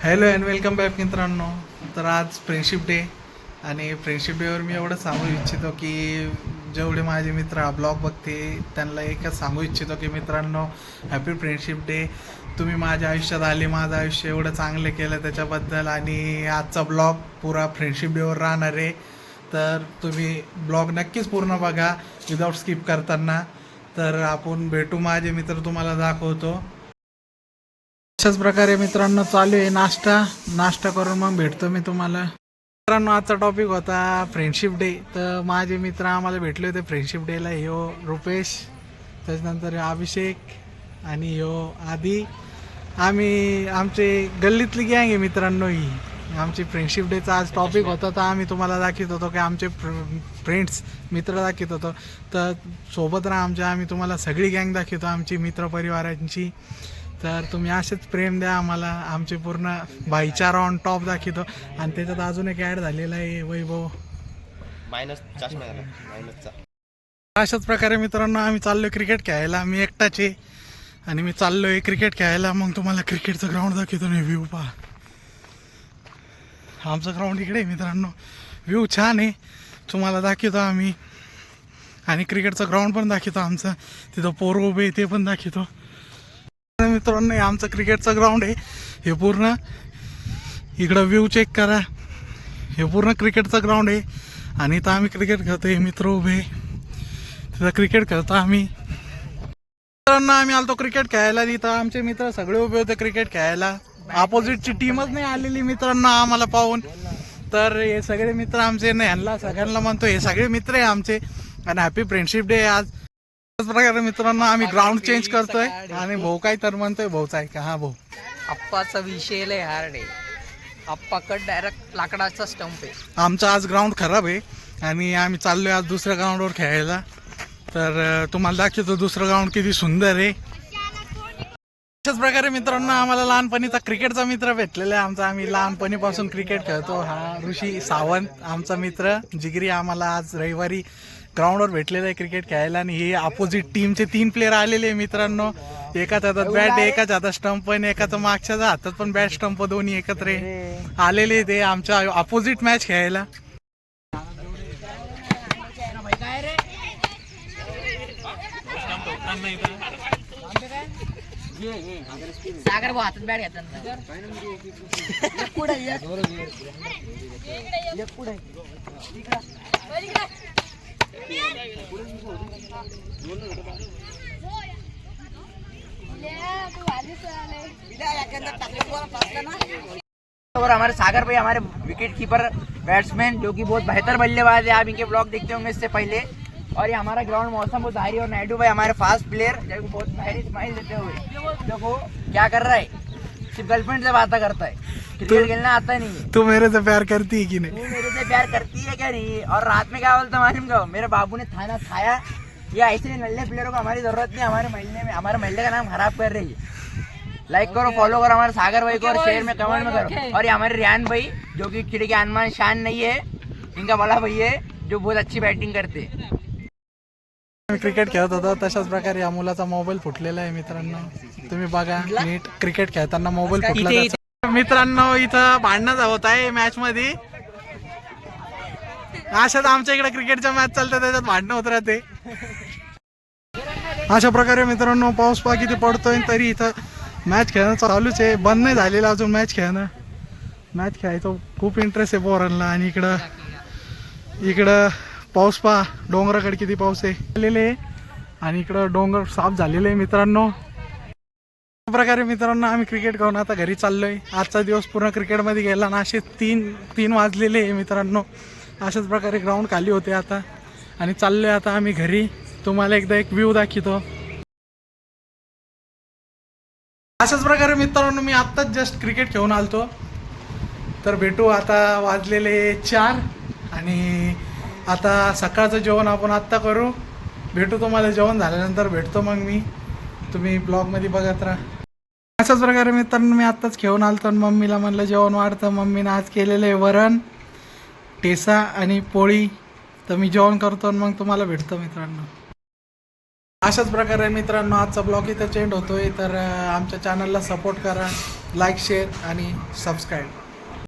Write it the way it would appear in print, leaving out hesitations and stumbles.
Hello and welcome back मित्रांनो. तर आज फ्रेंडशिप डे आणि फ्रेंडशिप डेवर मी एवढं सांगू इच्छितो की जेवढे माझे मित्र हा ब्लॉग बघते त्यांना एकच सांगू इच्छितो की मित्रांनो, हॅपी फ्रेंडशिप डे. तुम्ही माझ्या आयुष्यात आले, माझं आयुष्य एवढं चांगलं केलं त्याच्याबद्दल. आणि आजचा ब्लॉग पुरा फ्रेंडशिप डेवर राहणार आहे, तर तुम्ही ब्लॉग नक्कीच पूर्ण बघा विदाऊट स्किप करताना. तर आपण भेटू, माझे मित्र तुम्हाला दाखवतो. अशाच प्रकारे मित्रांनो चालू आहे नाश्ता करून मग भेटतो मी तुम्हाला. मित्रांनो, आजचा टॉपिक होता फ्रेंडशिप डे. तर माझे मित्र आम्हाला भेटले होते फ्रेंडशिप डेला. ह्यो रुपेश, त्याच्यानंतर अभिषेक आणि ह्यो आदी. आम्ही आमचे गल्लीतली गँग आहे मित्रांनो. ही आमची फ्रेंडशिप डेचा आज टॉपिक होता. तर आम्ही तुम्हाला दाखवत होतो की आमचे फ्रेंड्स मित्र दाखवत होतो. तर सोबत राहा आमच्या, आम्ही तुम्हाला सगळी गँग दाखवतो आमची मित्रपरिवारांची. तर तुम्ही असेच प्रेम द्या आम्हाला. आमचे पूर्ण भाईचारा ऑन टॉप दाखवतो. आणि त्याच्यात अजून एक ॲड झालेला आहे, वैभव मायनसचा. अशाच प्रकारे मित्रांनो आम्ही चाललो क्रिकेट खेळायला. मी एकटाचे आणि मी चाललो आहे क्रिकेट खेळायला. मग तुम्हाला क्रिकेटचं ग्राउंड दाखवतो ना. व्ह्यू पहा, आमचं ग्राउंड इकडे आहे मित्रांनो. व्ह्यू छान आहे, तुम्हाला दाखवतो आम्ही. आणि क्रिकेटचं ग्राउंड पण दाखवतो आमचं. तिथं पोरं उभे ते पण दाखवतो मित्रांनो. आमचं क्रिकेटचं ग्राउंड आहे हे पूर्ण. इकडं व्ह्यू चेक करा, हे पूर्ण क्रिकेटचं ग्राउंड आहे. आणि इथं आम्ही क्रिकेट खेळतो. हे मित्र उभे तिथं क्रिकेट खेळतो आम्ही. मित्रांनो आम्ही आलतो क्रिकेट खेळायला. तिथं आमचे मित्र सगळे उभे होते क्रिकेट खेळायला. अपोजिटची टीमच नाही आलेली मित्रांनो आम्हाला पाहून. तर हे सगळे मित्र आमचे नाही, ह्यांना सगळ्यांना म्हणतो हे सगळे मित्र आहे आमचे. आणि हॅपी फ्रेंडशिप डे आज. त्याच प्रकारे मित्रांनो आम्ही ग्राउंड चेंज करतोय. आणि भाऊ काय तर म्हणतोय, भाऊचा आहे का? हा भाऊ, अप्पाचा विषय लय हार्ड आहे. अप्पाकड डायरेक्ट लाकडाचा स्टंप आहे. आमचा आज ग्राउंड खराब आहे आणि आम्ही चाललोय आज दुसऱ्या ग्राउंडवर खेळायला. तर तुम्हाला दाखवतो दुसरं ग्राउंड किती सुंदर आहे. अशाच प्रकारे मित्रांनो आम्हाला लहानपणीचा क्रिकेटचा मित्र भेटलेला आहे आमचा. आम्ही लहानपणीपासून क्रिकेट खेळतो. हा ऋषी सावंत आमचा मित्र जिगरी. आम्हाला आज रविवारी ग्राउंडवर भेटलेलं आहे क्रिकेट खेळायला. आणि हे अपोजिट टीमचे 3 प्लेयर आलेले आहे मित्रांनो. एकाच हातात बॅट आहे, एकाच हातात स्टंप आणि एकाच मागच्या हातात पण बॅट स्टंप, दोन्ही एकत्र आलेले ते आमच्या अपोजिट मॅच खेळायला. सागर भाऊ हातात बॅट घेतात. और हमारे सागर भाई हमारे विकेट कीपर बैट्समैन जो कि बहुत बेहतर बल्लेबाज है. आप इनके ब्लॉग देखते होंगे इससे पहले. और ये हमारा ग्राउंड मौसम बुधारी और नायडू भाई हमारे फास्ट प्लेयर जो बहुत बहरी स्माइल देते हुए देखो क्या कर रहा है. सिर्फ गर्लफ्रेंड से बातें करता है, क्रिकेट खेलना आता नहीं है. तू मेरे से प्यार करती है कि नहीं? तू मेरे से प्यार करती है क्या नहीं? और रात में क्या बोलता मालूम का, मेरे बाबू ने खाना खाया. या ऐसे नल्ले प्लेयरों को हमारी जरूरत नहीं. हमारे महल्ले में हमारे महल्ले का नाम खराब कर रही है. लाइक करो, फॉलो करो हमारे सागर भाई को और शेयर में कमेंट में करो. और ये हमारे रियान भाई जो कि खिड़की अनमान शान नहीं है, इनका बड़ा भाई है जो बहुत अच्छी बैटिंग करते. क्रिकेट खेळत होतो तशाच प्रकारे या मुलाचा मोबाईल फुटलेला आहे मित्रांनो. तुम्ही बघा नीट, क्रिकेट खेळताना मोबाईल फुटला. मित्रांनो इथं भांडणं होत आहे मॅच मध्ये. अशाच आमच्या इकडे क्रिकेटच्या मॅच चालतात, त्याच्यात भांडणं होत राहते. अशा प्रकारे मित्रांनो पाऊस पहा किती पडतोय तरी इथं मॅच खेळणं चालूच आहे. बंद नाही झालेलं अजून मॅच खेळणं. मॅच खेळायचं खूप इंटरेस्ट आहे पोरांना. आणि इकडं पाऊस पहा, डोंगराकडे किती पाऊस आहे आलेले. आणि इकडं डोंगर साफ झालेले आहे मित्रांनो. अशा प्रकारे मित्रांनो आम्ही क्रिकेट खेळून आता घरी चाललोय. आजचा दिवस पूर्ण क्रिकेटमध्ये गेला ना. असे तीन वाजलेले आहे मित्रांनो. अशाच प्रकारे ग्राउंड खाली होते आता. आणि चाललोय आता आम्ही घरी. तुम्हाला एकदा एक व्ह्यू दाखवतो. अशाच प्रकारे मित्रांनो मी आत्ताच जस्ट क्रिकेट खेळून आलतो. तर भेटू आता, वाजलेले 4. आणि आता सकाळचं जेवण आपण आत्ता करू. भेटू तुम्हाला जेवण झाल्यानंतर भेटतो मग मी. तुम्ही ब्लॉगमध्ये बघत राहा. अशाच प्रकारे मित्रांनो मी आत्ताच खेळून आलतो. मम्मीला म्हणलं जेवण वाढतं. मम्मीनं आज केलेलं आहे वरण, ठेचा आणि पोळी. तर मी जेवण करतो आणि मग तुम्हाला भेटतो मित्रांनो. अशाच प्रकारे मित्रांनो आजचा ब्लॉग इथं चेंड होतोय. तर आमच्या चॅनलला सपोर्ट करा, लाईक शेअर आणि सबस्क्राईब.